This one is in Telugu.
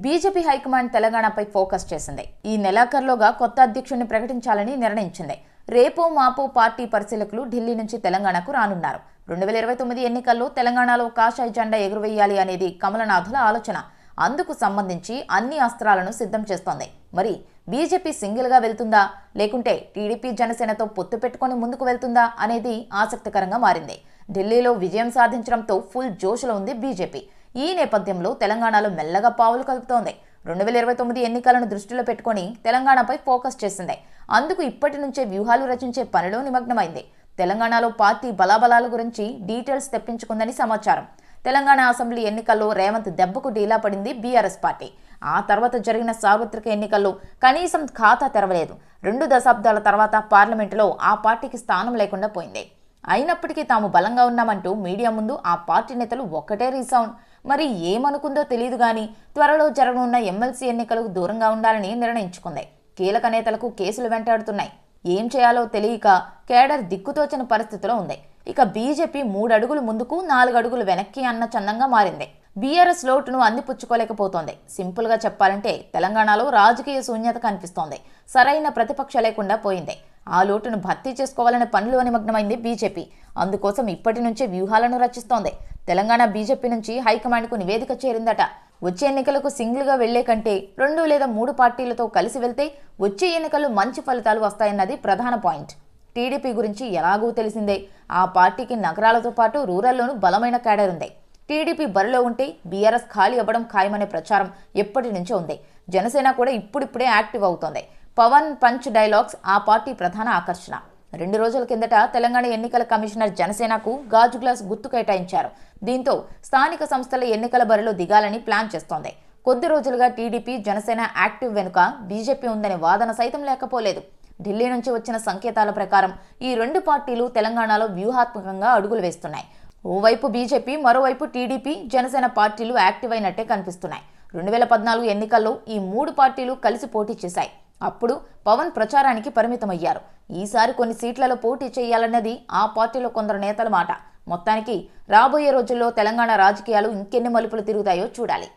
బీజేపీ హైకమాండ్ తెలంగాణపై ఫోకస్ చేసింది. ఈ నెలాఖరులోగా కొత్త అధ్యక్షుడిని ప్రకటించాలని నిర్ణయించింది. రేపో మాపో పార్టీ పరిశీలకులు ఢిల్లీ నుంచి తెలంగాణకు రానున్నారు. 2029 ఎన్నికల్లో తెలంగాణలో కాషాయ జెండా ఎగురవేయాలి అనేది కమలనాథుల ఆలోచన. అందుకు సంబంధించి అన్ని అస్త్రాలను సిద్ధం చేస్తోంది. మరి బీజేపీ సింగిల్ గా వెళ్తుందా, లేకుంటే టీడీపీ జనసేనతో పొత్తు పెట్టుకుని ముందుకు వెళ్తుందా అనేది ఆసక్తికరంగా మారింది. ఢిల్లీలో విజయం సాధించడంతో ఫుల్ జోష్లో ఉంది బీజేపీ. ఈ నేపథ్యంలో తెలంగాణలో మెల్లగా పావులు కలుపుతోంది. 2029 ఎన్నికలను దృష్టిలో పెట్టుకుని తెలంగాణపై ఫోకస్ చేసింది. అందుకు ఇప్పటి నుంచే వ్యూహాలు రచించే పనిలో నిమగ్నమైంది. తెలంగాణలో పార్టీ బలాబలాల గురించి డీటెయిల్స్ తెప్పించుకుందని సమాచారం. తెలంగాణ అసెంబ్లీ ఎన్నికల్లో రేవంత్ దెబ్బకు డీలా పడింది బీఆర్ఎస్ పార్టీ. ఆ తర్వాత జరిగిన సార్వత్రిక ఎన్నికల్లో కనీసం ఖాతా తెరవలేదు. 2 దశాబ్దాల తర్వాత పార్లమెంటులో ఆ పార్టీకి స్థానం లేకుండా పోయింది. అయినప్పటికీ తాము బలంగా ఉన్నామంటూ మీడియా ముందు ఆ పార్టీ నేతలు ఒక్కటే రీసౌండ్. మరి ఏమనుకుందో తెలియదు గాని త్వరలో జరగనున్న ఎమ్మెల్సీ ఎన్నికలకు దూరంగా ఉండాలని నిర్ణయించుకుంది. కీలక నేతలకు కేసులు వెంటాడుతున్నాయి. ఏం చేయాలో తెలియక కేడర్ దిక్కుతోచని పరిస్థితిలో ఉంది. ఇక బీజేపీ 3 అడుగులు ముందుకు 4 అడుగులు వెనక్కి అన్న చందంగా మారింది. బీఆర్ఎస్ లోటును అందిపుచ్చుకోలేకపోతోంది. సింపుల్ గా చెప్పాలంటే తెలంగాణలో రాజకీయ శూన్యత కనిపిస్తోంది. సరైన ప్రతిపక్ష లేకుండా పోయింది. ఆ లోటును భర్తీ చేసుకోవాలనే పనిలో నిమగ్నమైంది బీజేపీ. అందుకోసం ఇప్పటి నుంచే వ్యూహాలను రచిస్తోంది. తెలంగాణ బీజేపీ నుంచి హైకమాండ్కు నివేదిక చేరిందట. వచ్చే ఎన్నికలకు సింగిల్ గా వెళ్లే కంటే 2 లేదా 3 పార్టీలతో కలిసి వెళ్తే వచ్చే ఎన్నికల్లో మంచి ఫలితాలు వస్తాయన్నది ప్రధాన పాయింట్. టీడీపీ గురించి ఎలాగూ తెలిసిందే. ఆ పార్టీకి నగరాలతో పాటు రూరల్లోనూ బలమైన కేడర్ ఉంది. టీడీపీ బరిలో ఉంటే బీఆర్ఎస్ ఖాళీ అవ్వడం ఖాయమనే ప్రచారం ఎప్పటి నుంచో ఉంది. జనసేన కూడా ఇప్పుడిప్పుడే యాక్టివ్ అవుతోంది. పవన్ పంచ్ డైలాగ్స్ ఆ పార్టీ ప్రధాన ఆకర్షణ. 2 రోజుల కిందట తెలంగాణ ఎన్నికల కమిషనర్ జనసేనకు గాజు గ్లాస్ గుర్తు కేటాయించారు. దీంతో స్థానిక సంస్థల ఎన్నికల బరిలో దిగాలని ప్లాన్ చేస్తోంది. కొద్ది రోజులుగా టీడీపీ జనసేన యాక్టివ్ వెనుక బీజేపీ ఉందనే వాదన సైతం లేకపోలేదు. ఢిల్లీ నుంచి వచ్చిన సంకేతాల ప్రకారం ఈ 2 పార్టీలు తెలంగాణలో వ్యూహాత్మకంగా అడుగులు వేస్తున్నాయి. ఓవైపు బీజేపీ, మరోవైపు టీడీపీ, జనసేన పార్టీలు యాక్టివ్ అయినట్టే కనిపిస్తున్నాయి. 2014 ఎన్నికల్లో ఈ 3 పార్టీలు కలిసి పోటీ చేశాయి. అప్పుడు పవన్ ప్రచారానికి పరిమితమయ్యారు. ఈసారి కొన్ని సీట్లలో పోటీ చేయాలన్నది ఆ పార్టీలో కొందరు నేతల మాట. మొత్తానికి రాబోయే రోజుల్లో తెలంగాణ రాజకీయాలు ఇంకెన్ని మలుపులు తిరుగుతాయో చూడాలి.